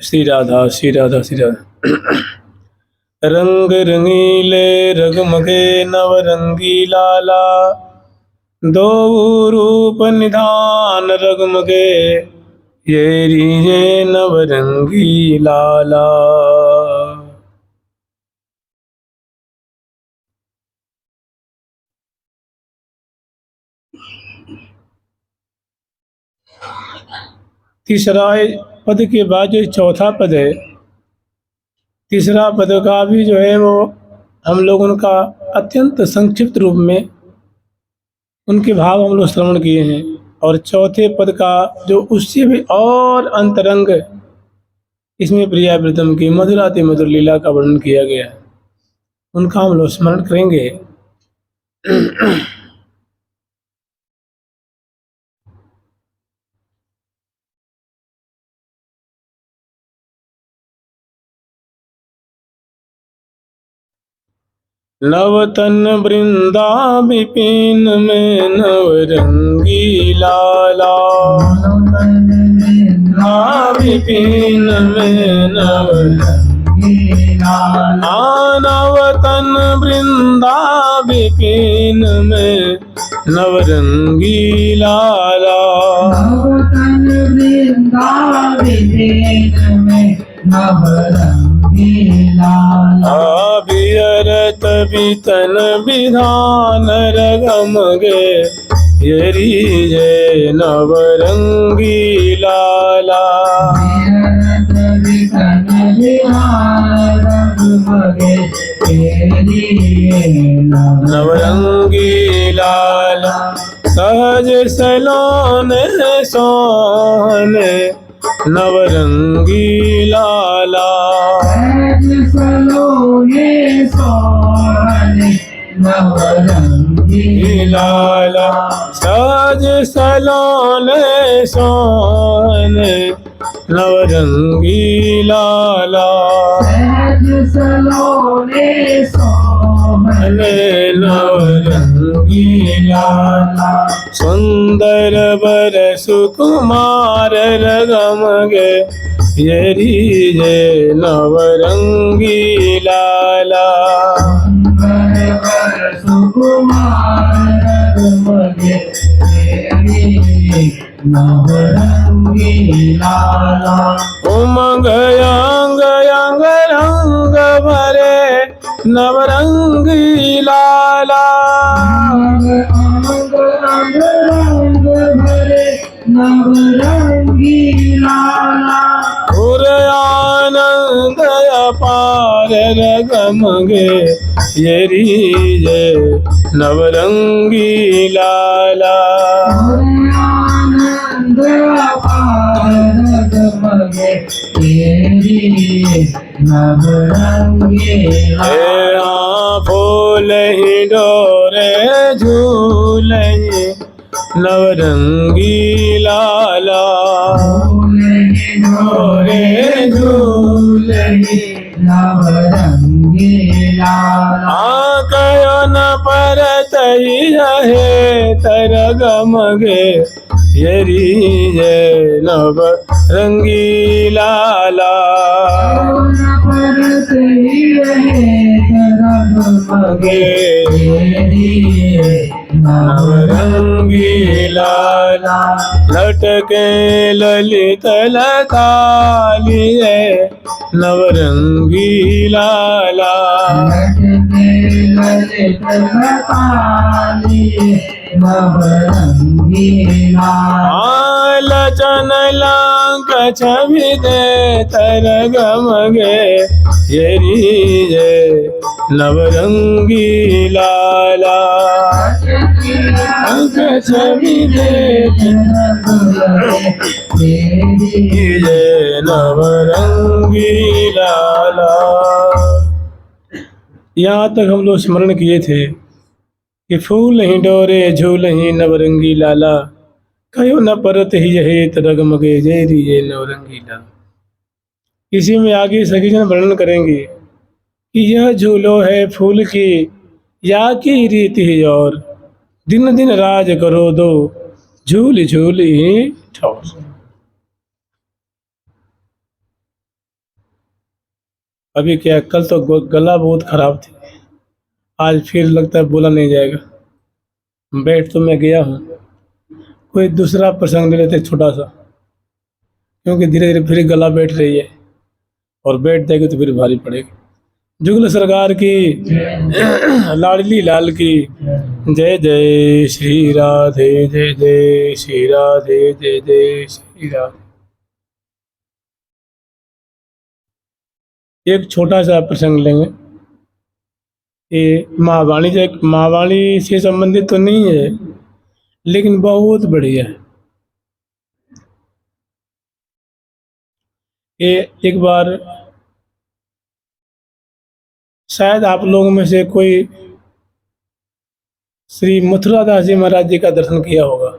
श्री राधा श्री राधा श्री राधा। रंग रंगीले रगमगे नवरंगी लाला, दो रूप निधान रगमगे ये रीजे नवरंगी लाला। तीसरा पद के बाद जो चौथा पद है, तीसरा पद का भी जो है वो हम लोग उनका अत्यंत संक्षिप्त रूप में उनके भाव हम लोग श्रवण किए हैं। और चौथे पद का जो उससे भी और अंतरंग इसमें प्रियावृतम की मधुराति मधुर लीला का वर्णन किया गया है, उनका हम लोग स्मरण करेंगे। नवतन वृंदा विपिन में नवरंगी लाला, विपिन में नवरंगी लाला। नवतन वृंदा विपिन में नवरंगी लाला, नवतन वृंदा विपिन में नवरंगी लाला। बियरत बितन विधान रगमगे ये रीजे नवरंगी लाला, बियरत बितन विधान रगमगे ये रीजे नवरंगी लाला। सहज सलोने सोने नवरंगी लाला, सहज सलोने सोने नवरंगी लाला। सहज सलोने सोने नवरंगी लाला, सहज सलोने सोने नवरंगी लाला। सुंदर बर सुकुमार रगमगे ये रीजे नवरंगी लाला, सुंदर बर सुकुमार रगमगे ये रीजे नवरंगी लाला। उमंग अंग अंग रंग भरे नवरंगी लाला, अंग अंग रंग भरे नवरंगी लाला। पुर आनंद अपार रगमगे ये रीजे नवरंगी लाला, आनंद अपार रगमगे ये रीजे नवरंगी लाला। फूल ही डोरे झूले नवरंगी लाला, डोरे झूले नवरंगी लाला। कयो न परत ही रहे तरगमगे ये रीजे नवरंगी लाला, परत ही रहे तरगमगे ये रीजे नवरंगी लाला। लटके ललित लतालिए नवरंगी लाला, लटके ललित लतालिए नवरंगी लाला। लचन लंक छवि दे तरगमगे ये रीजे नवरंगी लाला, लंक छवि दे तरगमगे ये रीजे नवरंगी लाला। यहाँ तक हम लोग स्मरण किए थे कि फूल ही डोरे झूल ही नवरंगी लाला, कयो न परत ही यहे तरगमगे जय रीजे नवरंगी लाला। इसी में आगे सखी जन वर्णन करेंगे कि यह झूलो है फूल की या की रीति ही, और दिन दिन राज करो दो झूल झूल ही ठौर। अभी क्या, कल तो गला बहुत खराब थी, आज फिर लगता है बोला नहीं जाएगा। बैठ तो मैं गया हूँ, कोई दूसरा प्रसंग ले लेते छोटा सा, क्योंकि धीरे धीरे फिर गला बैठ रही है, और बैठ जाएगी तो फिर भारी पड़ेगी। जुगल सरकार की, लाडली लाल की जय जय श्री राधे, जय जय श्री राधे, जय जय श्री राधे। एक छोटा सा प्रसंग लेंगे, ये महावाणी से संबंधित तो नहीं है, लेकिन बहुत बढ़िया है। ये एक बार शायद आप लोगों में से कोई श्री मथुरा दास जी महाराज जी का दर्शन किया होगा,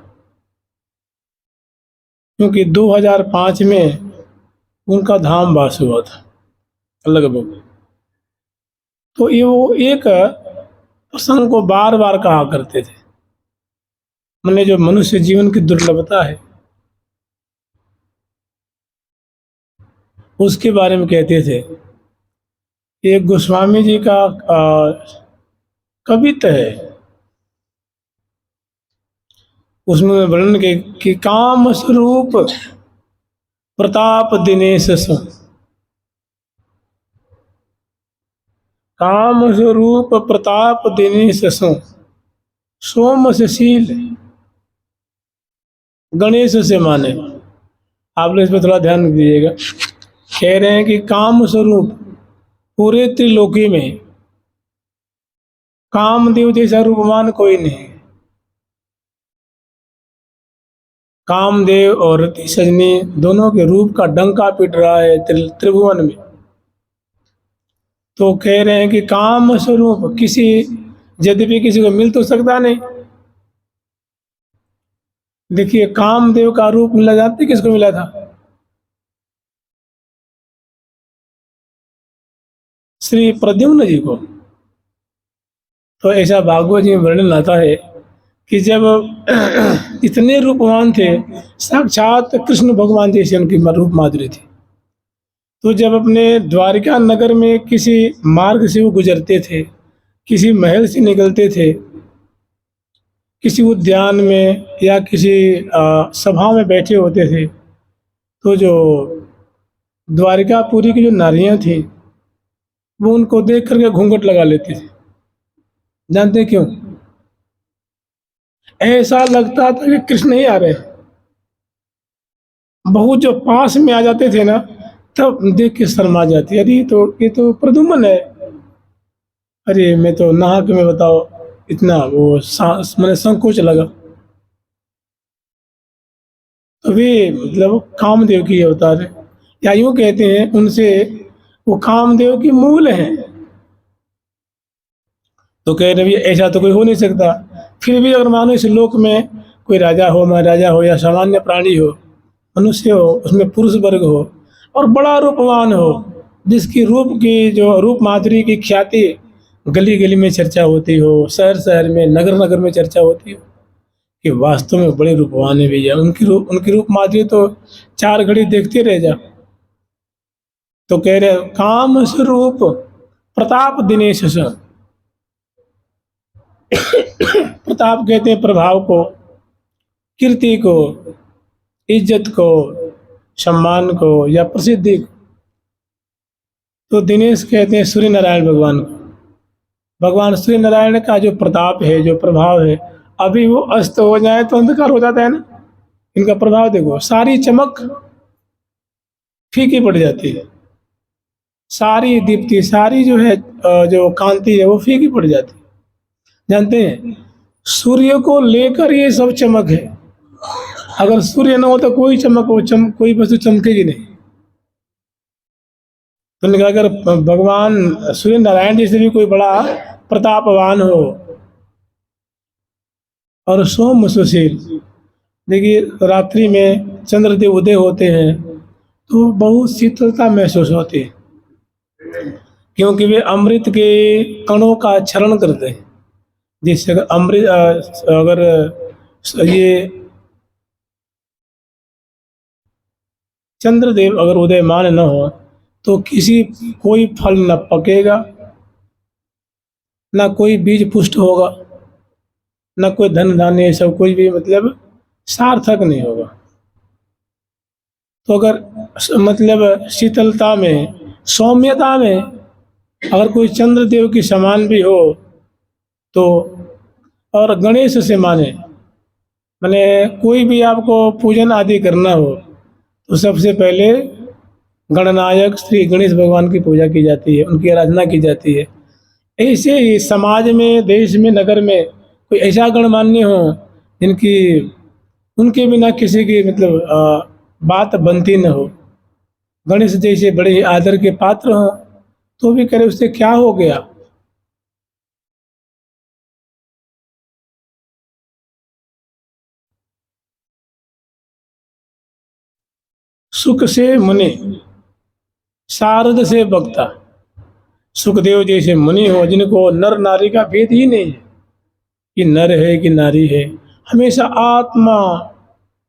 क्योंकि 2005 में उनका धाम वास हुआ था लगभग। तो ये वो एक प्रसंग को बार बार कहा करते थे, मैंने जो मनुष्य जीवन की दुर्लभता है उसके बारे में कहते थे। एक गोस्वामी जी का कविता है, उसमें वर्णन के कि काम स्वरूप प्रताप दिनेश सो, काम स्वरूप प्रताप दिनेश सो, सोम से शील गणेश से माने। आप लोग इस पर थोड़ा ध्यान दीजिएगा। कह रहे हैं कि काम स्वरूप पूरे त्रिलोकी में कामदेव जैसा रूपवान कोई नहीं। कामदेव और रति सजनी दोनों के रूप का डंका पिट रहा है त्रिभुवन में। तो कह रहे हैं कि काम स्वरूप किसी, यद्यपि किसी को मिल तो सकता नहीं। देखिए, कामदेव का रूप मिला जाता, किसको मिला था? श्री प्रद्युम्न जी को। तो ऐसा भागवत जी में वर्णन आता है कि जब इतने रूपवान थे, साक्षात कृष्ण भगवान जैसे उनकी रूप माधुरी थी, तो जब अपने द्वारिका नगर में किसी मार्ग से वो गुजरते थे, किसी महल से निकलते थे, किसी उद्यान में या किसी सभा में बैठे होते थे, तो जो द्वारिकापुरी की जो नारियां थी वो उनको देख करके घूंघट लगा लेती थी। जानते क्यों? ऐसा लगता था कि कृष्ण ही आ रहे हैं। बहुत जो पास में आ जाते थे ना, तब देख के शर्मा जाती, अरे ये तो प्रद्युम्न है। अरे मैं तो नहा के, मैं बताओ, इतना वो मैंने संकोच लगा। तो वे मतलब कामदेव की अवतार है, या यूँ कहते हैं उनसे वो कामदेव की मूल है। तो कह रहे ऐसा तो कोई हो नहीं सकता। फिर भी अगर मानो इस लोक में कोई राजा हो, महाराजा हो, या सामान्य प्राणी हो, मनुष्य हो, उसमें पुरुष वर्ग हो और बड़ा रूपवान हो, जिसकी रूप की जो रूप माधुरी की ख्याति गली गली में चर्चा होती हो, शहर शहर में, नगर नगर में चर्चा होती हो कि वास्तव में बड़े रूपवान है भैया, उनकी रूप माधुरी तो 4 घड़ी देखते रह जा। तो कह रहे काम स्वरूप प्रताप दिनेश स। प्रताप कहते हैं प्रभाव को, कीर्ति को, इज्जत को, सम्मान को या प्रसिद्धि को। तो दिनेश कहते हैं सूर्य नारायण भगवान को। भगवान सूर्य नारायण का जो प्रताप है, जो प्रभाव है, अभी वो अस्त हो जाए तो अंधकार हो जाता है ना। इनका प्रभाव देखो, सारी चमक फीकी पड़ जाती है, सारी दीप्ति, सारी जो है जो कांति है वो फीकी पड़ जाती है। जानते हैं, सूर्य को लेकर ये सब चमक है। अगर सूर्य न हो तो कोई चमक हो, कोई वस्तु चमकेगी नहीं। तो अगर भगवान सूर्य नारायण जैसे भी कोई बड़ा प्रतापवान हो और सोम सुशील, देखिए रात्रि में चंद्रदेव उदय होते हैं तो बहुत शीतलता महसूस होती है, क्योंकि वे अमृत के कणों का क्षरण करते हैं। जिससे अगर अमृत अगर ये चंद्रदेव अगर उदयमान न हो तो किसी कोई फल न पकेगा, ना कोई बीज पुष्ट होगा, ना कोई धन धान्य, ये सब कुछ भी मतलब सार्थक नहीं होगा। तो अगर मतलब शीतलता में, सौम्यता में अगर कोई चंद्रदेव की समान भी हो तो, और गणेश से माने, माने कोई भी आपको पूजन आदि करना हो तो सबसे पहले गणनायक श्री गणेश भगवान की पूजा की जाती है, उनकी आराधना की जाती है। ऐसे ही समाज में, देश में, नगर में कोई ऐसा गणमान्य हो जिनकी, उनके बिना किसी की मतलब बात बनती न हो। गणेश जैसे बड़े ही आदर के पात्र हों तो भी करे उससे क्या हो गया। सुख से मुनि, शारद से बक्ता। सुखदेव जैसे मुनि हो जिनको नर नारी का भेद ही नहीं है कि नर है कि नारी है, हमेशा आत्मा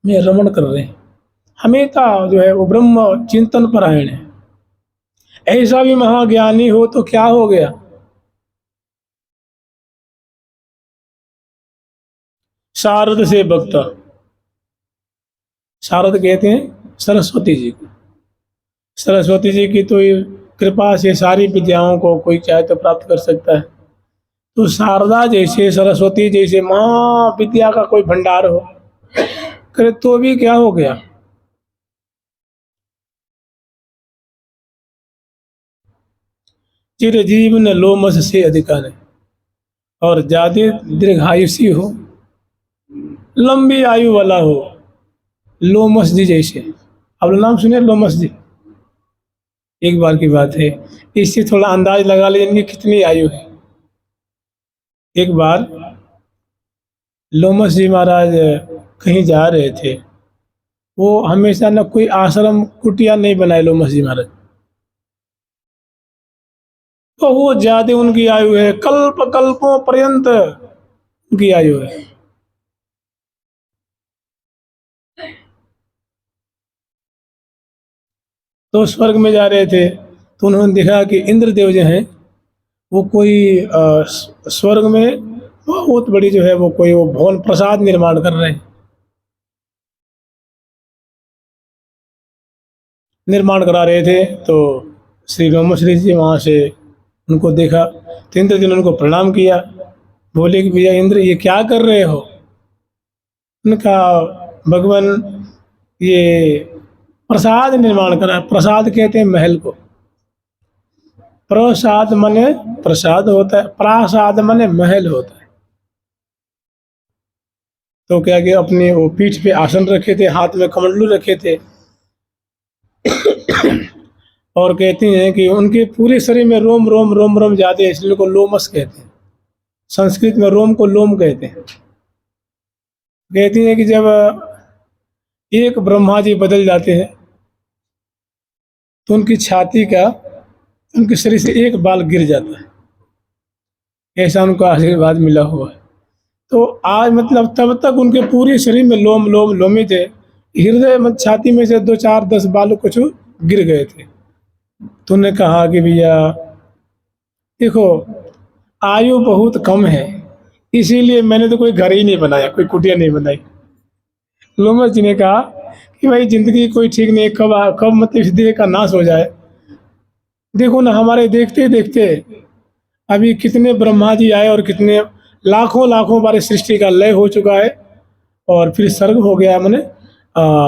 में रमण कर रहे हैं, हमेशा जो है वो ब्रह्म चिंतन परायण है। ऐसा भी महाज्ञानी हो तो क्या हो गया। शारद से बक्ता, शारद कहते हैं सरस्वती जी को। सरस्वती जी की तो ये कृपा से सारी विद्याओं को कोई चाहे तो प्राप्त कर सकता है। तो शारदा जैसे, सरस्वती जैसे महाविद्या का कोई भंडार हो करे तो भी क्या हो गया। चिरजीवन लोमस से अधिकार है, और ज्यादा दीर्घायुषी हो, लंबी आयु वाला हो, लोमस जी जैसे। अब नाम सुने लोमस जी, एक बार की बात है, इससे थोड़ा अंदाज लगा लीजिए इनकी कितनी आयु है। एक बार लोमस जी महाराज कहीं जा रहे थे, वो हमेशा न कोई आश्रम कुटिया नहीं बनाए लोमस जी महाराज, बहुत ज्यादा उनकी आयु है, कल्प कल्पों पर्यंत उनकी आयु है। तो स्वर्ग में जा रहे थे तो उन्होंने देखा कि इंद्रदेव जो हैं वो कोई स्वर्ग में बहुत बड़ी जो है वो कोई वो भवन प्रसाद निर्माण कर रहे हैं, निर्माण करा रहे थे। तो श्री ब्रह्मश्री जी वहाँ से उनको देखा तो इंद्र जी ने उनको प्रणाम किया, बोले कि भैया इंद्र ये क्या कर रहे हो। उनका भगवान ये प्रसाद निर्माण करा। प्रसाद कहते हैं महल को, प्रसाद मने प्रसाद होता है, प्रासाद मने महल होता है। तो क्या कि अपने वो पीठ पे आसन रखे थे, हाथ में कमंडलू रखे थे, और कहती हैं कि उनके पूरे शरीर में रोम रोम रोम रोम जाते हैं, इसलिए उनको लोमस कहते हैं। संस्कृत में रोम को लोम कहते हैं। कहती हैं कि जब एक ब्रह्मा जी बदल जाते हैं तो उनकी छाती का, उनके शरीर से एक बाल गिर जाता है, ऐसा उनको आशीर्वाद मिला हुआ है। तो आज मतलब तब तक उनके पूरे शरीर में लोम लोम लोमी थे, हृदय में छाती में से 2 4 10 बाल कुछ गिर गए थे। तो उन्होंने कहा कि भैया देखो आयु बहुत कम है, इसीलिए मैंने तो कोई घर ही नहीं बनाया, कोई कुटिया नहीं बनाई। लोमस जी ने कहा कि भाई जिंदगी कोई ठीक नहीं है, कब कब मतलब इस देह का नाश हो जाए। देखो ना हमारे देखते देखते अभी कितने ब्रह्मा जी आए और कितने लाखों लाखों बार सृष्टि का लय हो चुका है, और फिर सर्ग हो गया, मैंने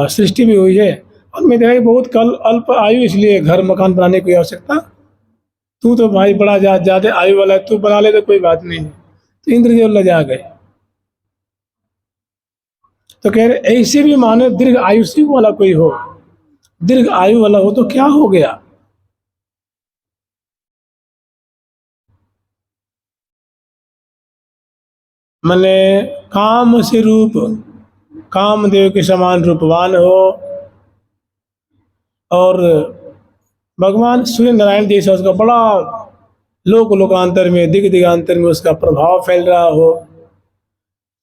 सृष्टि भी हुई है। और मैं देखा कि बहुत कल अल्प आयु, इसलिए घर मकान बनाने की आवश्यकता। तू तो भाई बड़ा ज्यादा आयु वाला है, तू बना ले तो कोई बात नहीं है। तो इंद्र जी लजा गए। तो कह रहे ऐसे भी मानो दीर्घ आयुषी वाला कोई हो, दीर्घ आयु वाला हो तो क्या हो गया। मने काम से रूप, कामदेव के समान रूपवान हो, और भगवान सूर्य नारायण जैसा उसका बड़ा लोक लोकांतर में, दिग दिगांतर में उसका प्रभाव फैल रहा हो,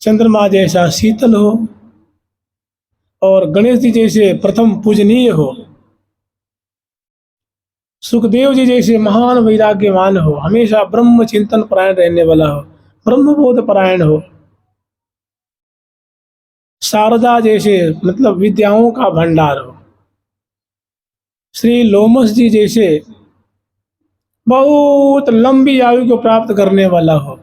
चंद्रमा जैसा शीतल हो, और गणेश जी जैसे प्रथम पूजनीय हो। सुखदेव जी जैसे महान वैराग्यवान हो, हमेशा ब्रह्म चिंतन परायण रहने वाला हो, ब्रह्मबोध परायण हो। शारदा जैसे मतलब विद्याओं का भंडार हो। श्री लोमस जी जैसे बहुत लंबी आयु को प्राप्त करने वाला हो।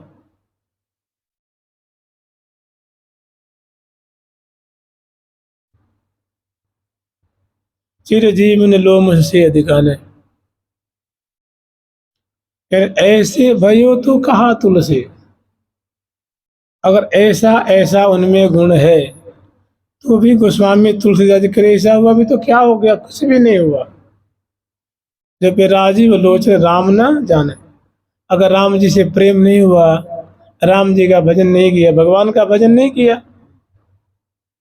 चिरजीवन लोमस से अधिकाने, फिर ऐसे भयो तो कहा तुलसी। अगर ऐसा ऐसा उनमें गुण है तो भी गोस्वामी तुलसीदास जी करे ऐसा हुआ भी तो क्या हो गया, कुछ भी नहीं हुआ। जब ये राजीव लोचन राम ना जाने, अगर राम जी से प्रेम नहीं हुआ, राम जी का भजन नहीं किया, भगवान का भजन नहीं किया,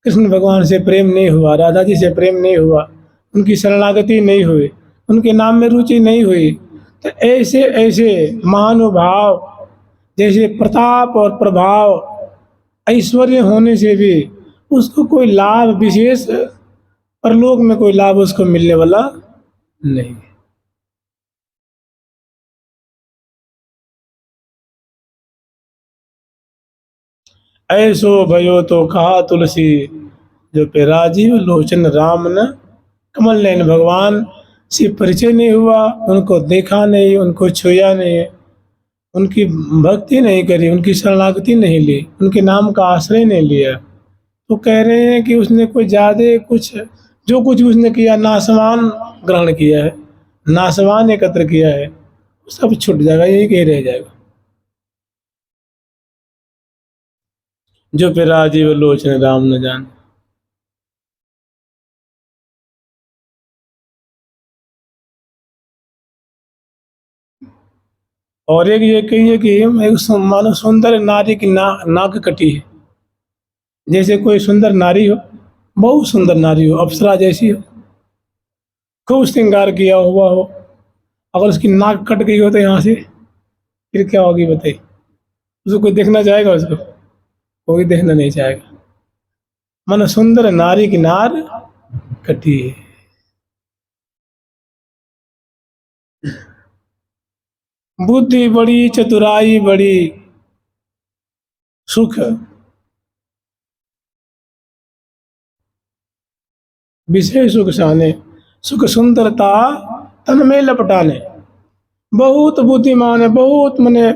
कृष्ण भगवान से प्रेम नहीं हुआ, राधा जी से प्रेम नहीं हुआ, उनकी शरणागति नहीं हुई, उनके नाम में रुचि नहीं हुई, तो ऐसे ऐसे महानुभाव जैसे प्रताप और प्रभाव ऐश्वर्य होने से भी उसको कोई लाभ विशेष परलोक में कोई लाभ उसको मिलने वाला नहीं। ऐसो भयो तो कहा तुलसी, जो पे राजीव लोचन राम न कमल नयन। भगवान से परिचय नहीं हुआ, उनको देखा नहीं, उनको छुआ नहीं, उनकी भक्ति नहीं करी, उनकी शरणागति नहीं ली, उनके नाम का आश्रय नहीं लिया, तो कह रहे हैं कि उसने कोई ज्यादा कुछ, जो कुछ भी उसने किया नासवान ग्रहण किया है, नासवान एकत्र किया है, सब छूट जाएगा, यही कहीं रह जाएगा। जो फिर राजीव लोचन राम न जान। और एक ये कहिए कि एक मानो सुंदर नारी की नाक कटी है। जैसे कोई सुंदर नारी हो, बहुत सुंदर नारी हो, अप्सरा जैसी हो, खूब श्रृंगार किया हुआ हो, अगर उसकी नाक कट गई हो तो यहाँ से फिर क्या होगी बताइए। उसको कोई देखना चाहेगा? उसको कोई देखना नहीं चाहेगा। मानो सुंदर नारी की नार कटी है। बुद्धि बड़ी चतुराई बड़ी सुख विषय सुख साने, सुख सुंदरता तन में लपटाने। बहुत बुद्धिमान है, बहुत मने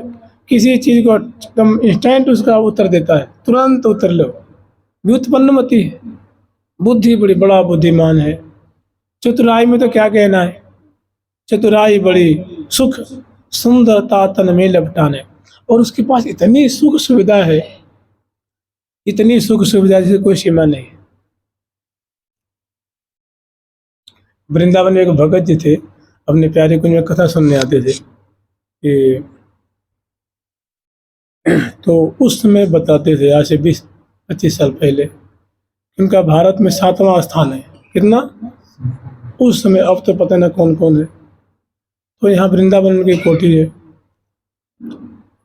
किसी चीज को एकदम इंस्टेंट उसका उत्तर देता है, तुरंत उत्तर लो, व्युत्पन्न मति है। बुद्धि बड़ी, बड़ा बुद्धिमान है। चतुराई में तो क्या कहना है, चतुराई बड़ी सुख सुंदरता तन में लपटाने। और उसके पास इतनी सुख सुविधा है, इतनी सुख सुविधा जिसे कोई सीमा नहीं। वृंदावन में एक भगत जी थे, अपने प्यारे कुंज में कथा सुनने आते थे कि तो उस समय बताते थे, आज से 20-25 साल पहले, उनका भारत में 7वां स्थान है। कितना उस समय, अब तो पता ना कौन कौन है। तो यहाँ वृंदावन की कोठी है,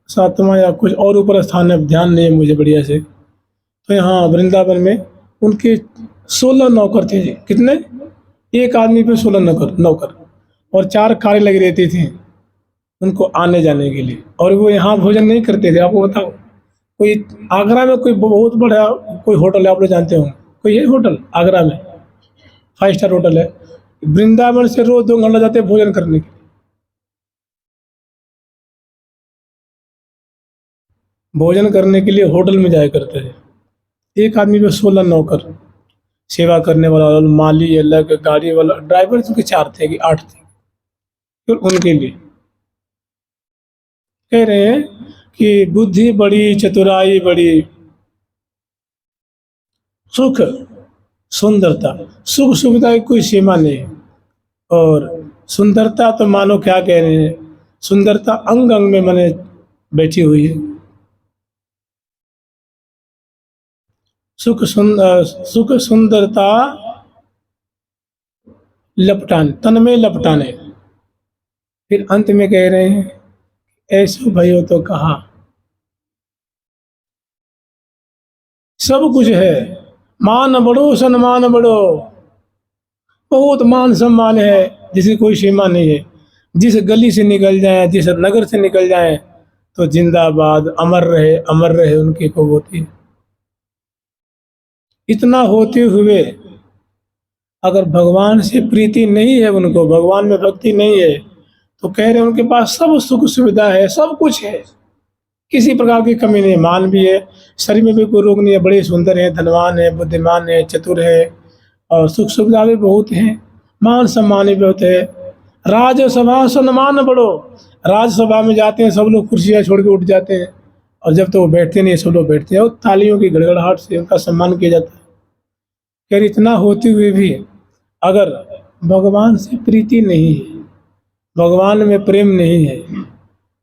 7वां या कुछ और ऊपर स्थान है, ध्यान नहीं है मुझे बढ़िया से। तो यहाँ वृंदावन में उनके 16 नौकर थे जी। कितने? एक आदमी पे 16 नौकर नौकर और 4 कारें लगी रहती थी उनको आने जाने के लिए। और वो यहाँ भोजन नहीं करते थे। आपको बताओ, कोई आगरा में कोई बहुत बड़ा कोई होटल है, आप लोग जानते होंगे, कोई है होटल आगरा में, 5 स्टार होटल है। वृंदावन से रोज 2 घंटा जाते हैं भोजन करने के लिए। भोजन करने के लिए होटल में जाया करते थे। एक आदमी पे 16 नौकर, सेवा करने वाला अलग, माली अलग, गाड़ी वाला, ड्राइवर उनके 4 थे कि 8 थे। फिर उनके लिए कह रहे हैं कि बुद्धि बड़ी चतुराई बड़ी सुख सुंदरता, सुख सुविधा की कोई सीमा नहीं है। और सुंदरता तो मानो क्या कह रहे हैं, सुंदरता अंग अंग में मैंने बैठी हुई है। सुख सुंदरता लपटाने, तन में लपटाने। फिर अंत में कह रहे हैं, ऐसो भयो तो कहा, सब कुछ है, मान बड़ो सम्मान बड़ो, बहुत मान सम्मान है जिसकी कोई सीमा नहीं है। जिस गली से निकल जाए, जिस नगर से निकल जाए, तो जिंदाबाद अमर रहे उनकी कबूती। इतना होते हुए अगर भगवान से प्रीति नहीं है, उनको भगवान में भक्ति नहीं है, तो कह रहे हैं उनके पास सब सुख सुविधा है, सब कुछ है, किसी प्रकार की कमी नहीं। मान भी है, शरीर में भी कोई रोग नहीं है, बड़े सुंदर है, धनवान है, बुद्धिमान है, चतुर है, और सुख सुविधा भी बहुत है, मान सम्मान भी बहुत है। राजसभा सम्मान बड़ो, राज्यसभा में जाते हैं सब लोग कुर्सियाँ छोड़ के उठ जाते हैं, और जब तो वो बैठते नहीं सब लोग बैठते हैं और तालियों की गड़गड़ाहट से उनका सम्मान किया जाता है। खैर इतना होते हुए भी अगर भगवान से प्रीति नहीं है, भगवान में प्रेम नहीं है,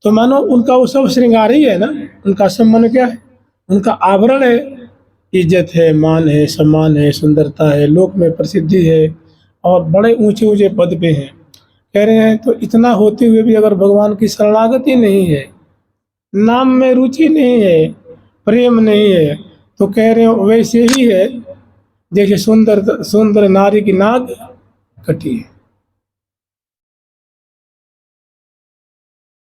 तो मानो उनका वो सब श्रृंगार ही है ना, उनका सम्मान क्या है, उनका आवरण है, इज्जत है, मान है, सम्मान है, सुंदरता है, लोक में प्रसिद्धि है, और बड़े ऊंचे ऊंचे पद पे हैं। कह रहे हैं तो इतना होते हुए भी अगर भगवान की शरणागति नहीं है, नाम में रुचि नहीं है, प्रेम नहीं है, तो कह रहे हैं वैसे ही है जैसे सुंदर सुंदर नारी की नाक कटी है।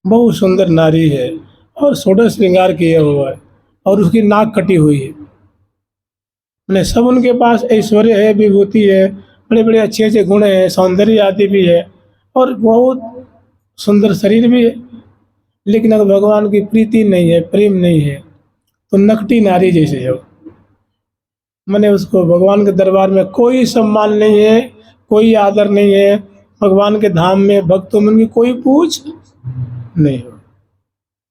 बहुत सुंदर नारी है और षोडश श्रृंगार किया हुआ है और उसकी नाक कटी हुई है। मैंने सब उनके पास ऐश्वर्य है, विभूति है, बड़े बड़े अच्छे अच्छे गुण हैं, सौंदर्य आदि भी है, और बहुत सुंदर शरीर भी है, लेकिन अगर भगवान की प्रीति नहीं है, प्रेम नहीं है, तो नकटी नारी जैसे है। मैंने उसको भगवान के दरबार में कोई सम्मान नहीं है, कोई आदर नहीं है, भगवान के धाम में भक्तों में उनकी कोई पूछ नहीं हो।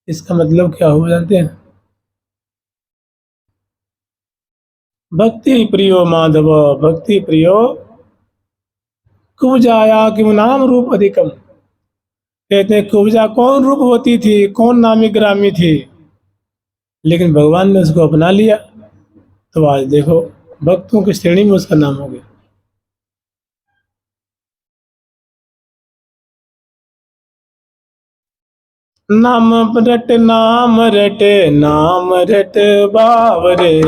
इसका मतलब क्या हो जानते हैं? भक्ति प्रियो माधव भक्ति प्रियो कुब्जाया किम नाम रूप अधिकम। कहते हैं कुब्जा कौन रूप होती थी, कौन नामी ग्रामी थी, लेकिन भगवान ने उसको अपना लिया, तो आज देखो भक्तों की श्रेणी में उसका नाम हो गया। नाम रट नाम रट नाम रट बावरे,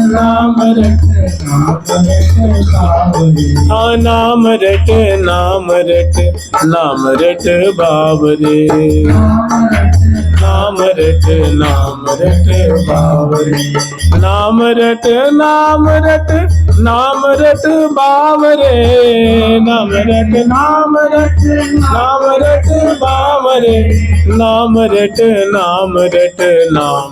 नाम रट हाँ नाम रट नाम रट नाम रट बावरे, नाम रट बावरे, नाम रट नाम रट नाम रट बावरे, नाम रट बावरे, नाम रट बावरे, नाम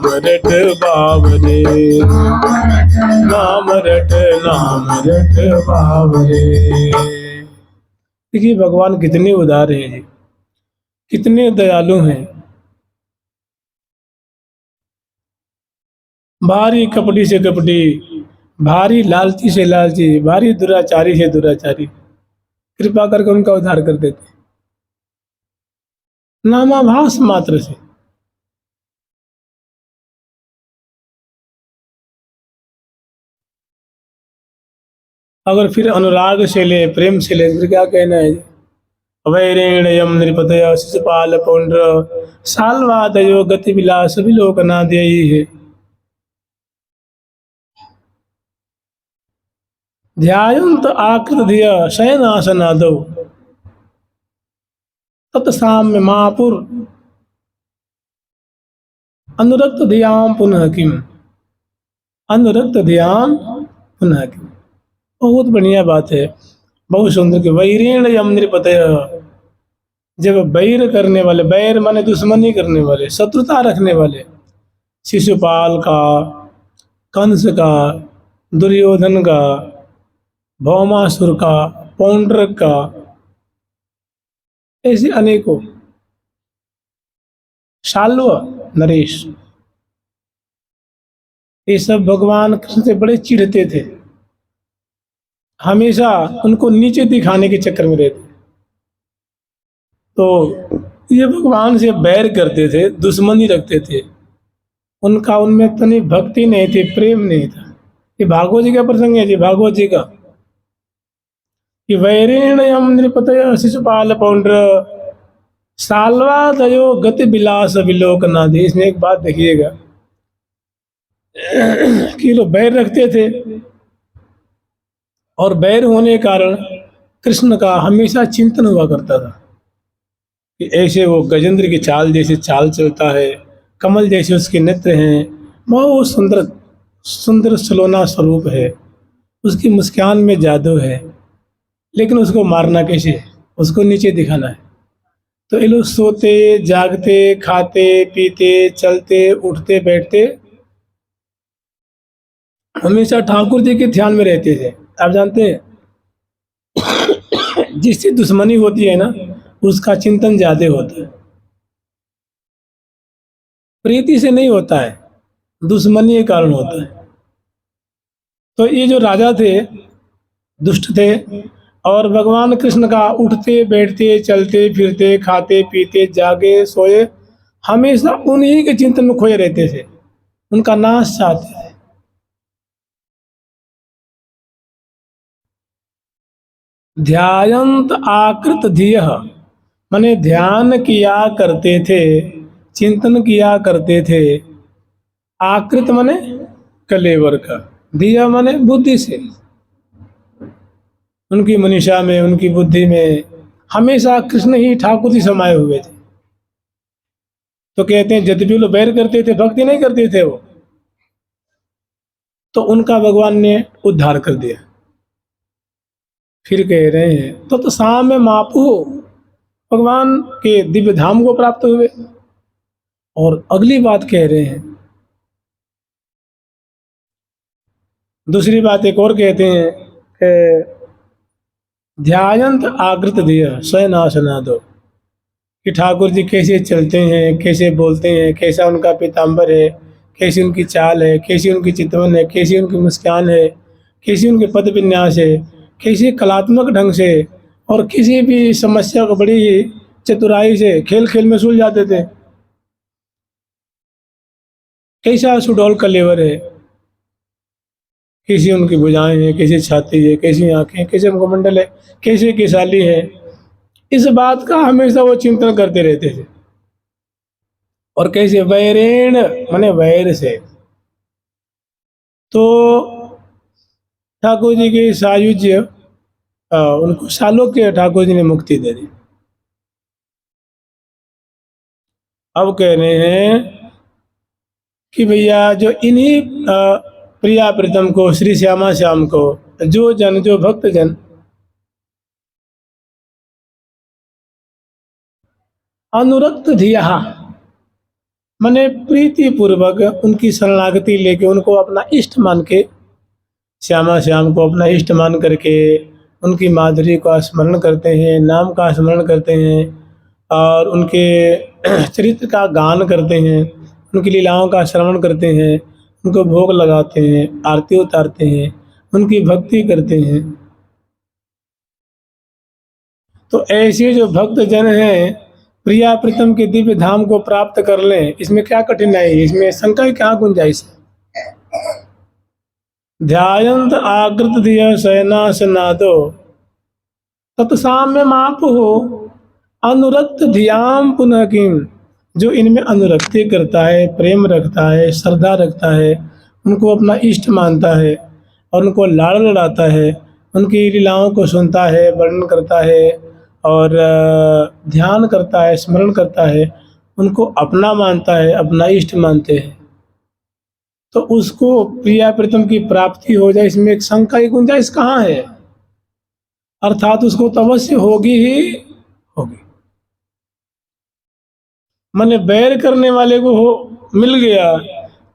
रट बावरे। देखिए भगवान कितने उदार हैं जी, कितने दयालु हैं। भारी कपटी से कपटी, भारी लालची से लालची, भारी दुराचारी से दुराचारी, कृपा करके उनका उद्धार कर देते नामाभास मात्र से। अगर फिर अनुराग से ले, प्रेम से ले, फिर क्या कहना है? वैरेण यम नृपतय शिशुपाल पौंड्र साल्वादयो गति विलास विलोकना देयी है। ध्यायंत आकृत धिय शयनासनादौ तत्साम्य महापुर अनुरक्त धियाम पुनः किम, अनुरक्त ध्यान पुनः किम। बहुत बढ़िया बात है, बहुत सुंदर के वैरेण यम नृपतय, जब बैर करने वाले, बैर माने दुश्मनी करने वाले, शत्रुता रखने वाले, शिशुपाल का, कंस का, दुर्योधन का, भौमासुर का, पौंड्रक का, ऐसे अनेकों, शाल्व, नरेश, ये सब भगवान कृष्ण से बड़े चिढ़ते थे, हमेशा उनको नीचे दिखाने के चक्कर में रहते। तो ये भगवान से बैर करते थे, दुश्मनी रखते थे, उनका उनमें इतनी भक्ति नहीं थी, प्रेम नहीं था। ये भागवत जी का प्रसंग है जी, भागवत जी का, कि वैरेण यम नृपतय शिशुपाल पौंड्र साल्वादयो गति विलास विलोकनादि। इसमें एक बात देखिएगा कि लोग बैर रखते थे, और बैर होने के कारण कृष्ण का हमेशा चिंतन हुआ करता था। कि ऐसे वो गजेंद्र की चाल जैसे चाल चलता है, कमल जैसे उसके नेत्र हैं, वो सुंदर सुंदर सलोना स्वरूप है, उसकी मुस्कान में जादू है। लेकिन उसको मारना कैसे है? उसको नीचे दिखाना है। तो ये लोग सोते जागते खाते पीते चलते उठते बैठते हमेशा ठाकुर जी के ध्यान में रहते थे। आप जानते हैं, जिससे दुश्मनी होती है ना, उसका चिंतन ज्यादा होता है। प्रीति से नहीं होता है, दुश्मनी के कारण होता है। तो ये जो राजा थे, दुष्ट थे, और भगवान कृष्ण का उठते बैठते चलते फिरते खाते पीते जागे सोए हमेशा उन्हीं के चिंतन में खोए रहते थे, उनका नाश चाहते थे। ध्यायंत आकृत धिय, माने ध्यान किया करते थे, चिंतन किया करते थे। आकृत माने कलेवर का, धिया माने बुद्धि से। उनकी मनीषा में उनकी बुद्धि में हमेशा कृष्ण ही ठाकुर जी समाये हुए थे। तो कहते हैं यद्यपि लोग बैर करते थे, भक्ति नहीं करते थे वो, तो उनका भगवान ने उद्धार कर दिया। फिर कह रहे हैं तो साम में मापू, भगवान के दिव्य धाम को प्राप्त हुए। और अगली बात कह रहे हैं, दूसरी बात एक और कहते हैं कि ध्यायंत आकृत दिया स्वयनाशना दो, कि ठाकुर जी कैसे चलते हैं, कैसे बोलते हैं, कैसा उनका पीताम्बर है, कैसी उनकी चाल है, कैसी उनकी चितवन है, कैसी उनकी मुस्कान है, कैसी उनके पद विन्यास है, कैसे कलात्मक ढंग से और किसी भी समस्या को बड़ी ही चतुराई से खेल खेल में सुलझा जाते थे। कैसा सुडौल का लेवर है, कैसी उनकी भुजाएं हैं, कैसी छाती है, कैसी आंखें, कैसे मुखमंडल है, कैसे केशाली है। इस बात का हमेशा वो चिंतन करते रहते थे। और कैसे वैरेण माने वैर से। तो ठाकुर जी के सायुज्य, उनको सालोक्य ठाकुर जी ने मुक्ति दे दी। अब कह रहे हैं कि भैया जो इन्हीं प्रिया प्रीतम को, श्री श्यामा श्याम को, जो जन जो भक्त जन अनुरक्त धिया माने प्रीति पूर्वक उनकी शरणागति लेके, उनको अपना इष्ट मान के, श्यामा श्याम को अपना इष्ट मान करके उनकी माधुरी का स्मरण करते हैं, नाम का स्मरण करते हैं, और उनके चरित्र का गान करते हैं, उनकी लीलाओं का श्रवण करते हैं, उनको भोग लगाते हैं, आरती उतारते हैं, उनकी भक्ति करते हैं। तो ऐसे जो भक्त जन हैं, प्रिया प्रीतम के दिव्य धाम को प्राप्त कर लें, इसमें क्या कठिनाई है, इसमें शंका क्या गुंजाइश है। ध्यायंत आकृत दिया शयनासनादो तत्साम्य माप हो अनुरक्त ध्याम पुनः किम, जो इनमें अनुरक्ति करता है, प्रेम रखता है, श्रद्धा रखता है, उनको अपना इष्ट मानता है और उनको लाड़ लड़ाता है, उनकी लीलाओं को सुनता है, वर्णन करता है और ध्यान करता है, स्मरण करता है, उनको अपना मानता है, अपना इष्ट मानते हैं, तो उसको प्रिया प्रीतम की प्राप्ति हो जाए, इसमें एक शंका की गुंजाइश कहाँ है। अर्थात उसको तो अवश्य होगी ही होगी। माने बैर करने वाले को हो मिल गया,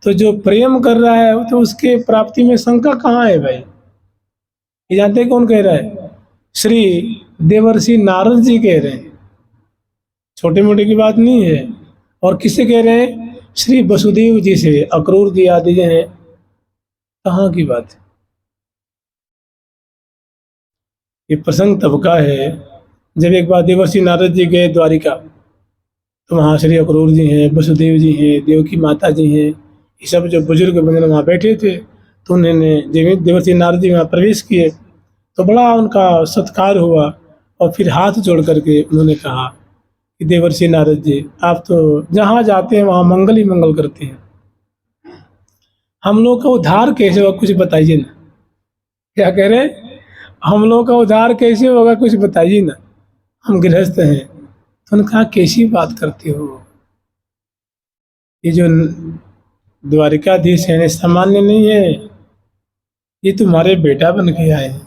तो जो प्रेम कर रहा है तो उसके प्राप्ति में शंका कहाँ है भाई। ये जानते कौन कह रहा है? श्री देवर्षि नारद जी कह रहे हैं, छोटे मोटे की बात नहीं है। और किससे कह रहे हैं? श्री वसुदेव जी से, अक्रूर जी आदि जो हैं, कहाँ की बात है। ये प्रसंग तब का है जब एक बार देवर्षि नारद जी गए द्वारिका, तो वहाँ श्री अक्रूर जी हैं, वसुदेव जी हैं, देवकी माता जी हैं, ये सब जो बुजुर्ग बंधन वहाँ बैठे थे। तो उन्होंने जब देवर्षि नारद जी वहाँ प्रवेश किए तो बड़ा उनका सत्कार हुआ, और फिर हाथ जोड़ करके उन्होंने कहा कि देवर्षि नारद जी, आप तो जहाँ जाते हैं वहाँ मंगल ही मंगल करते हैं, हम लोग का उद्धार कैसे होगा कुछ बताइए ना। क्या कह रहे हैं? हम लोग का उद्धार कैसे होगा कुछ बताइए ना, हम गृहस्थ हैं, तो उन्होंने कहा कैसी बात करते हो, ये जो द्वारिकाधीश है सामान्य नहीं है, ये तुम्हारे बेटा बन के आए हैं,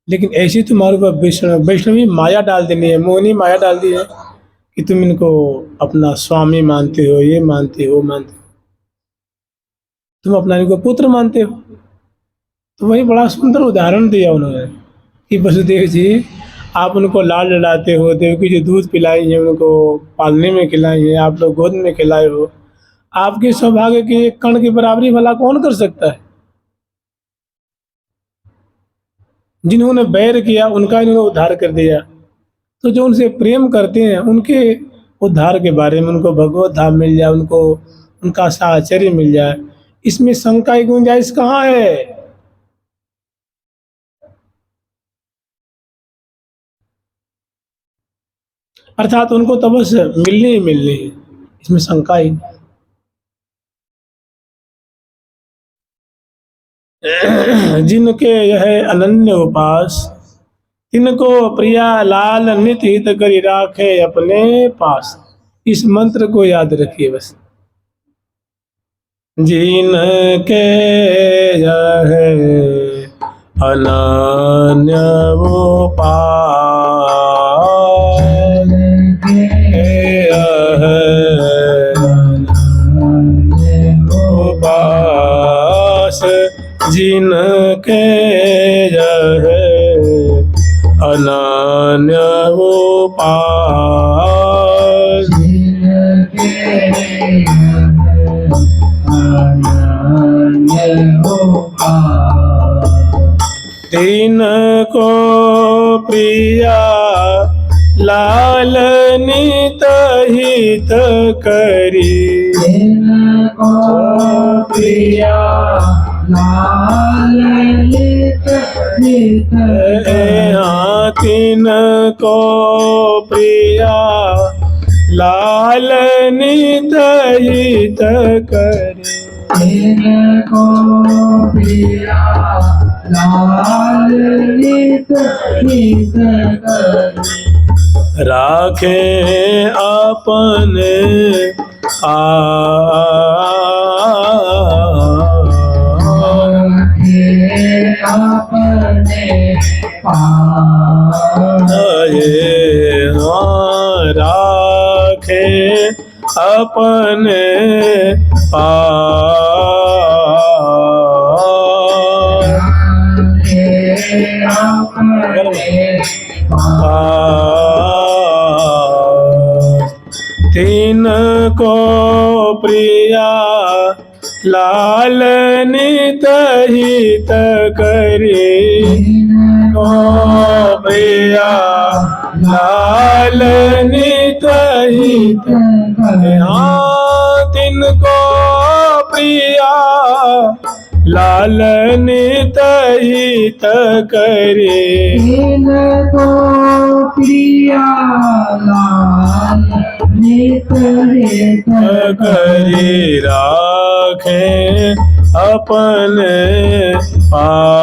लेकिन ऐसी तुम्हारे ऊपर वैष्णवी माया डाल देनी है, मोहनी माया डाल दी है कि तुम इनको अपना स्वामी मानते हो, ये मानते हो, मानते हो, तुम अपना इनको पुत्र मानते हो। तो वही बड़ा सुंदर उदाहरण दिया उन्होंने कि वसुदेव जी आप उनको लाल लड़ाते हो, देव की जो दूध पिलाई है उनको पालने में खिलाई है, आप लोग गोद में खिलाए हो, आपके सौभाग्य के एक कण की बराबरी भला कौन कर सकता है। जिन्होंने बैर किया उनका इन्होंने उद्धार कर दिया, तो जो उनसे प्रेम करते हैं उनके उद्धार के बारे में, उनको भगवत धाम मिल जाए, उनको उनका साहचर्य मिल जाए, इसमें शंका की गुंजाइश कहाँ है। अर्थात उनको तो बस मिलनी ही मिलनी है, इसमें शंका ही नहीं। जिनके यह अनन्य उपास, तिनको प्रिया लाल नित हित करि राखे अपने पास। इस मंत्र को याद रखिए बस। जिनके यह अनन्य उपास, उपास जिनके यह अनन्य उपास, तिनको प्रिया लाल नित हित करी, तिनको प्रिया लाल नित हित करी, तिनको प्रिया लाल नित हित करी, तिनको प्रिया लाल नित हित करी, राखे अपने अपने राखे अपने तिनको प्रिया लाल नित हित करी, तिनको प्रिया लाल नित हित करी, तिनको प्रिया लाल नित हित करी, तिनको प्रिया लाल नित हित करी, राखे अपने पास,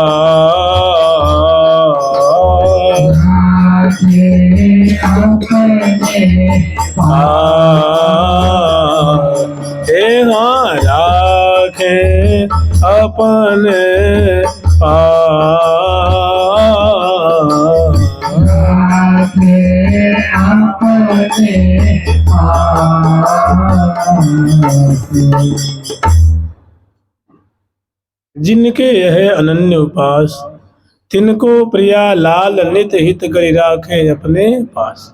अपने पास, राखे अपने पास, अपने जिनके यह अनन्य उपास, तिनको प्रिया लाल नित हित करि राखे अपने पास।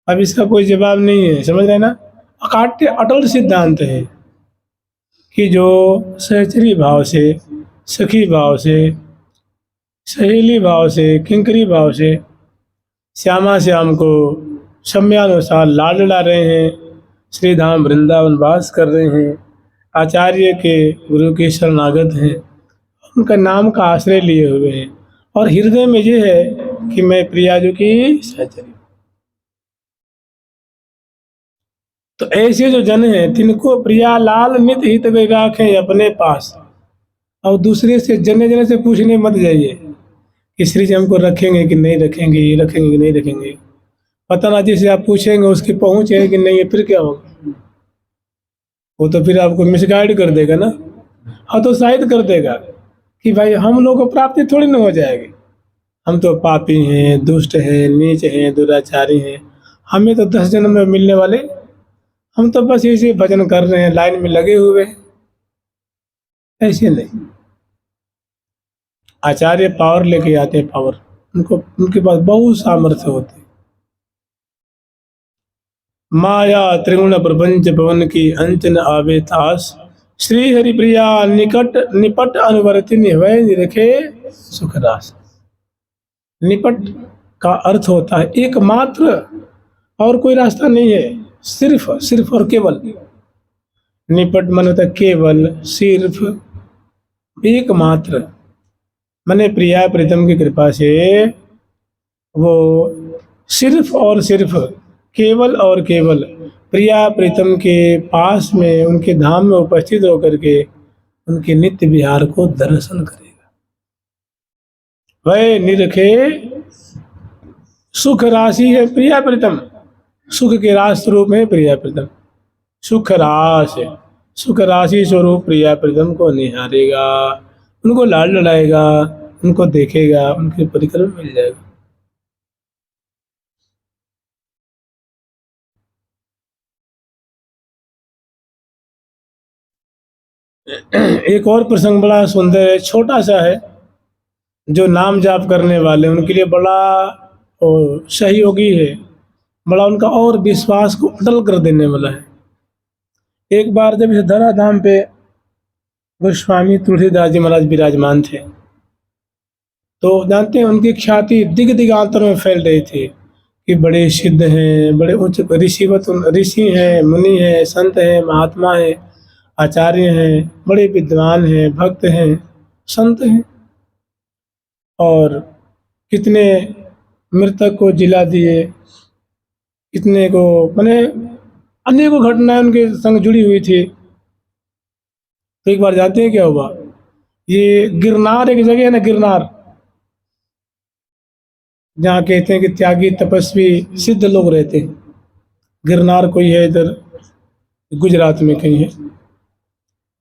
अब इसका कोई जवाब नहीं है, समझ रहे ना। अकाट्य अटल सिद्धांत है कि जो सहचरी भाव से, सखी भाव से, सहेली भाव से, किंकरी भाव से श्यामा श्याम को समयानुसार लाड ला रहे हैं, श्री धाम वृंदावन वास कर रहे हैं, आचार्य के गुरु के शरणागत हैं, उनका नाम का आश्रय लिए हुए हैं, और हृदय में ये है कि मैं प्रियाजू की सहचरी। तो ऐसे जो जन हैं, तिनको प्रिया लाल नित हित करि राखे अपने पास। और दूसरे से जने जने से पूछने मत जाइए कि श्री जी हमको रखेंगे कि नहीं रखेंगे, ये रखेंगे कि नहीं रखेंगे। पता ना जिसे आप पूछेंगे उसकी पहुंच है कि नहीं है, फिर क्या होगा? वो तो फिर आपको मिसगाइड कर देगा ना, हतोत्साहित कर देगा कि भाई हम लोग को प्राप्ति थोड़ी ना हो जाएगी, हम तो पापी हैं, दुष्ट हैं, नीच हैं, दुराचारी हैं, हमें तो 10 जन्म में मिलने वाले, हम तो बस ऐसे भजन कर रहे हैं, लाइन में लगे हुए हैं। ऐसे नहीं, आचार्य पावर लेके आते हैं, पावर उनको, उनके पास बहुत सामर्थ्य होते हैं। माया त्रिगुण प्रपंच पवन की अंत न आवे तास, श्री हरि प्रिया निकट निपट अनुवर्ति निभय निरखे सुख रास। निपट का अर्थ होता है एकमात्र, और कोई रास्ता नहीं है, सिर्फ सिर्फ और केवल। निपट मन होता है केवल, सिर्फ, एकमात्र, मने प्रिया प्रीतम की कृपा से वो सिर्फ और सिर्फ, केवल और केवल प्रिया प्रीतम के पास में, उनके धाम में उपस्थित होकर के उनके नित्य विहार को दर्शन करेगा। वह निरखे सुख राशि है प्रिया प्रीतम, सुख के रास स्वरूप है प्रिया प्रीतम, सुख रास है, सुख राशि स्वरूप प्रिया प्रीतम को निहारेगा, उनको लाड लड़ाएगा, उनको देखेगा, उनके परिकर में मिल जाएगा। एक और प्रसंग बड़ा सुंदर है, छोटा सा है, जो नाम जाप करने वाले उनके लिए बड़ा सहयोगी है, बड़ा उनका और विश्वास को अटल कर देने वाला है। एक बार जब इस धरा धाम पे गोस्वामी तुलसीदास जी महाराज विराजमान थे, तो जानते हैं उनकी ख्याति दिग दिगांतर में फैल रही थी कि बड़े सिद्ध हैं, बड़े उच्च ऋषि हैं, मुनि हैं, संत हैं, महात्मा हैं, आचार्य हैं, बड़े विद्वान हैं, भक्त हैं, संत हैं, और कितने मृतक को जिला दिए, कितने को, मैंने अनेकों घटनाएं उनके संग जुड़ी हुई थी। तो एक बार जानते हैं क्या हुआ? ये गिरनार एक जगह है ना, गिरनार, जहाँ कहते हैं कि त्यागी तपस्वी सिद्ध लोग रहते हैं। गिरनार कोई है इधर गुजरात में कहीं है,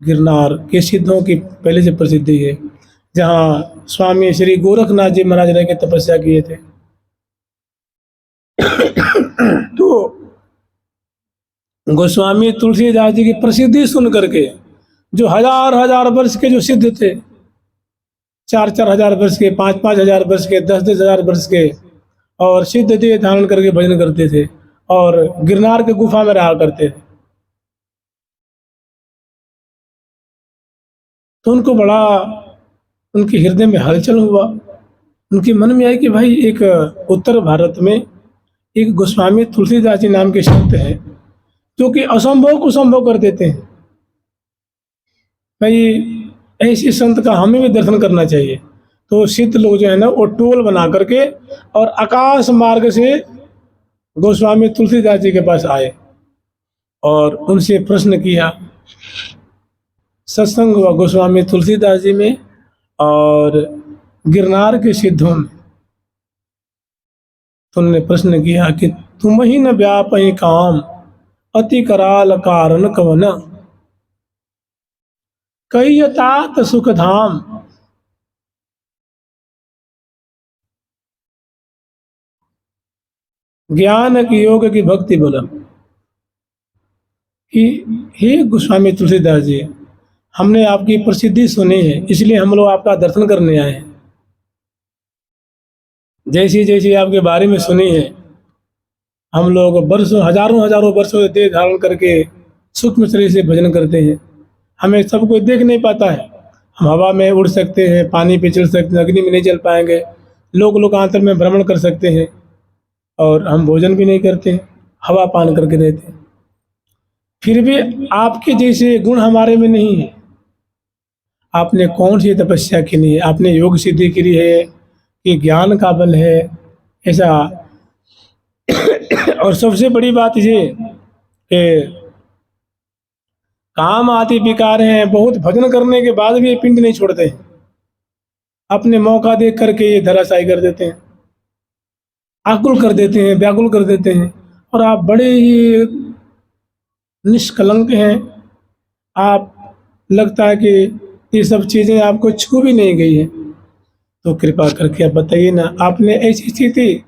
गिरनार के सिद्धों की पहले से प्रसिद्धि है, जहाँ स्वामी श्री गोरखनाथ जी महाराज रह के तपस्या किए थे। तो गोस्वामी तुलसीदास जी की प्रसिद्धि सुन करके, जो हजार हजार वर्ष के जो सिद्ध थे, 4-4 हजार वर्ष के, 5-5 हजार वर्ष के, 10-10 हजार वर्ष के, और सिद्ध देह धारण करके भजन करते थे और गिरनार के गुफा में रहा करते थे, तो उनको बड़ा, उनके हृदय में हलचल हुआ। उनके मन में आई कि भाई एक उत्तर भारत में एक गोस्वामी तुलसीदास जी नाम के संत हैं, जो कि असंभव को संभव कर देते हैं। भाई ऐसे संत का हमें भी दर्शन करना चाहिए। तो सिद्ध लोग जो है ना, वो टोल बना करके और आकाश मार्ग से गोस्वामी तुलसीदास जी के पास आए और उनसे प्रश्न किया। सत्संग हुआ गोस्वामी तुलसीदास जी में और गिरनार के सिद्धों में। तो उन्होंने प्रश्न किया कि तुम ही न व्यापहि काम, अति कराल कारण कवन, कई तात सुख धाम। ज्ञान की योग की भक्ति बलम, कि हे गोस्वामी तुलसीदास जी, हमने आपकी प्रसिद्धि सुनी है, इसलिए हम लोग आपका दर्शन करने आए हैं। जैसी जैसी आपके बारे में सुनी है, हम लोग वर्षों, हजारों हजारों वर्षों से देह धारण करके सूक्ष्म शरीर से भजन करते हैं। हमें सब कोई देख नहीं पाता है। हम हवा में उड़ सकते हैं, पानी पे चल सकते हैं, अग्नि में नहीं चल पाएंगे, लोकांतर में भ्रमण कर सकते हैं, और हम भोजन भी नहीं करते हैं, हवा पान करके रहते हैं। फिर भी आपके जैसे गुण हमारे में नहीं है। आपने कौन सी तपस्या की नहीं है? आपने योग सिद्धि की है कि ज्ञान का बल है? ऐसा। और सबसे बड़ी बात ये कि काम आदि विकार हैं, बहुत भजन करने के बाद भी ये पिंड नहीं छोड़ते हैं, अपने मौका देख करके ये धराशायी कर देते हैं। आकुल कर देते हैं, व्याकुल कर देते हैं, और आप बड़े ही निष्कलंक हैं। आप लगता है कि ये सब चीज़ें आपको छू भी नहीं गई है। तो कृपा करके आप बताइए ना, आपने ऐसी स्थिति,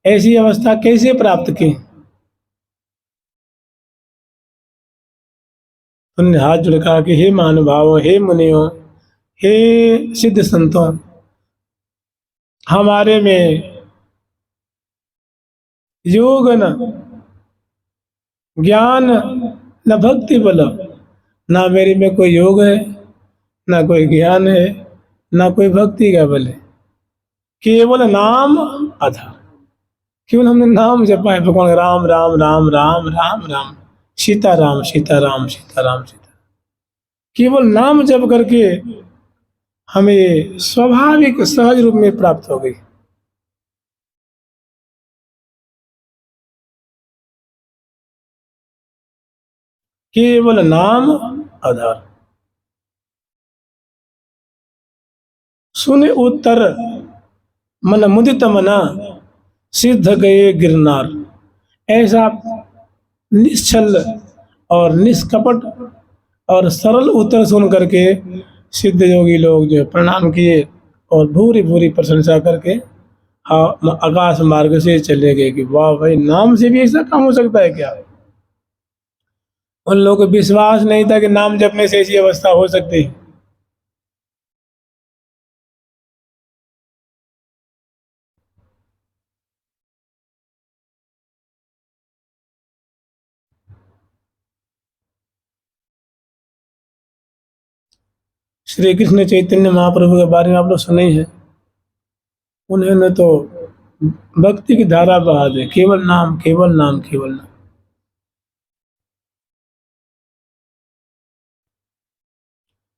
ऐसी अवस्था कैसे प्राप्त की? उन्होंने हाथ जोड़ कहा कि हे महानुभावों, हे मुनियों, हे सिद्ध संतों, हमारे में योग न ज्ञान न भक्ति बल, ना मेरे में कोई योग है, ना कोई ज्ञान है, ना कोई भक्ति का बल है, केवल नाम आधार। केवल हमने नाम जपा है भगवान, राम राम राम राम राम राम, सीता राम सीता राम सीता राम सीता। केवल नाम जप करके हमें स्वाभाविक सहज रूप में प्राप्त हो गई। केवल नाम आधार। सुने उत्तर मन मुदित मना, सिद्ध गए गिरनार। ऐसा निश्चल और निष्कपट और सरल उत्तर सुन करके सिद्ध योगी लोग जो प्रणाम किए और भूरी भूरी प्रशंसा करके हाँ आकाश मार्ग से चले गए कि वाह भाई, नाम से भी ऐसा काम हो सकता है क्या? उन लोगों को विश्वास नहीं था कि नाम जपने से ऐसी अवस्था हो सकती है। श्री कृष्ण चैतन्य महाप्रभु के बारे में आप लोग सुने ही हैं। उन्होंने तो भक्ति की धारा बहा दी, केवल नाम केवल नाम केवल नाम।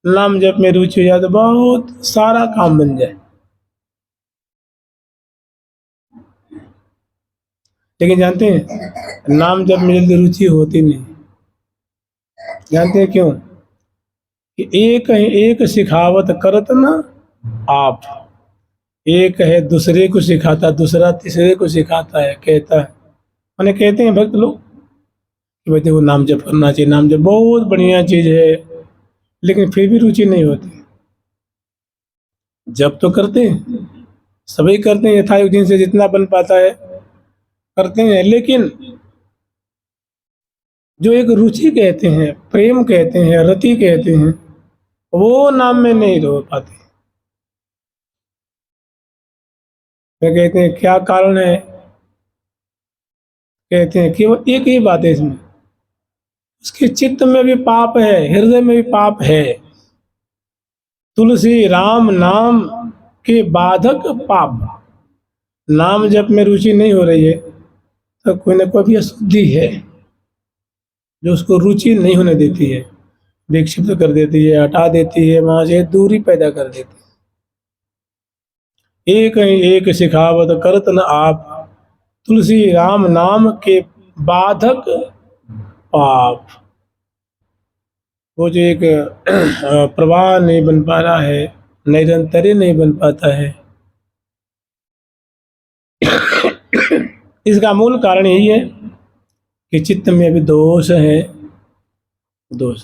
नाम जप में रुचि हो जाए तो बहुत सारा काम बन जाए। लेकिन जानते हैं, नाम जप में जल्दी रुचि होती नहीं। जानते हैं क्यों? कि एक सिखावत करत ना आप, एक है दूसरे को सिखाता, दूसरा तीसरे को सिखाता है, कहता है। मैंने कहते हैं भक्त लोग कि भाई देखो नाम जप करना चाहिए, नाम जप बहुत बढ़िया चीज है, लेकिन फिर भी रुचि नहीं होती। जप तो करते हैं, सभी करते हैं, यथायोग दिन से जितना बन पाता है करते हैं, लेकिन जो एक रुचि कहते हैं, प्रेम कहते हैं, रति कहते हैं, वो नाम में नहीं रह पाते। वे कहते हैं क्या कारण है? कहते हैं केवल एक ही बात है इसमें, उसके चित्त में भी पाप है, हृदय में भी पाप है। तुलसी राम नाम के बाधक पाप। नाम जप में रुचि नहीं हो रही है तो कोई ना कोई भी अशुद्धि है जो उसको रुचि नहीं होने देती है, विक्षिप्त कर देती है, हटा देती है, वहां से दूरी पैदा कर देती है। एक सिखावत करत न आप, तुलसी राम नाम के बाधक पाप। वो जो एक प्रवाह नहीं बन पा रहा है, निरंतर नहीं बन पाता है, इसका मूल कारण यही है कि चित्त में भी दोष है। दोष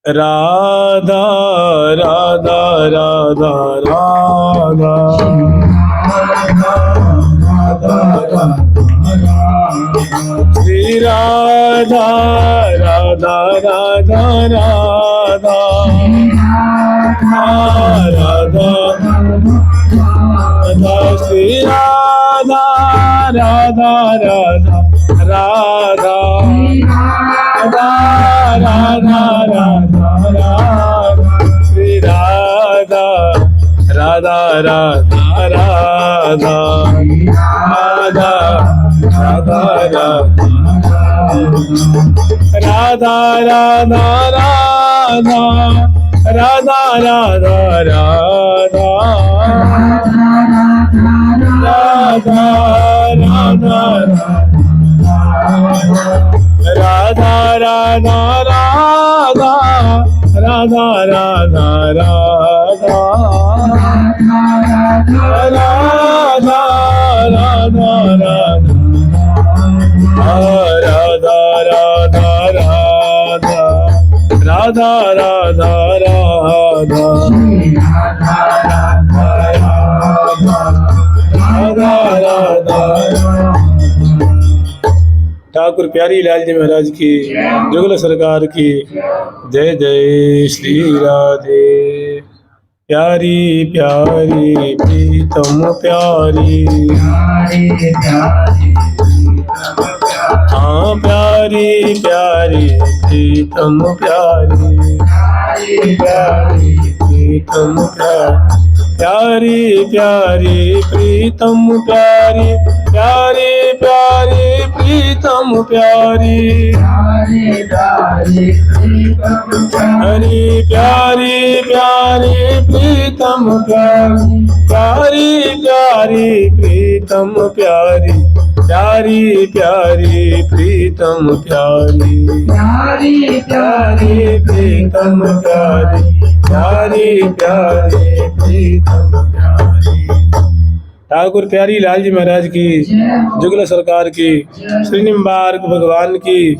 राधा राधा राधा राधा श्री राधा राधा राधा राधा राधा श्री राधा राधा राधा राधा राधा राधा राधा श्री राधा राधा राधा राधा राधा राधा राधा राधा राधा राधा राधा राधा राधा राधा राधा राधा राधा राधा राधा राधा राधा राधा राधा राधा। ठाकुर प्यारी लाल जी महाराज की, जुगल सरकार की जय जय श्री राधे। प्यारी प्यारी प्रीतम प्यारी, हाँ प्यारी प्यारी प्रीतम प्यारी, प्यारी प्रीतम प्यारी, प्यारी प्यारी प्रीतम प्यारी, प्यारी प्यारी प्रीतम प्यारी, प्यारी प्यारी प्यारी प्रीतम प्यारी, प्यारी प्यारी प्रीतम प्यारी, प्यारी प्यारी प्रीतम प्यारी, प्यारी प्यारी प्रीतम प्यारी, प्यारी प्यारी प्रीतम प्यारी। ठाकुर प्यारी लाल जी महाराज की, जुगल सरकार की, श्री निम्बार्क भगवान की।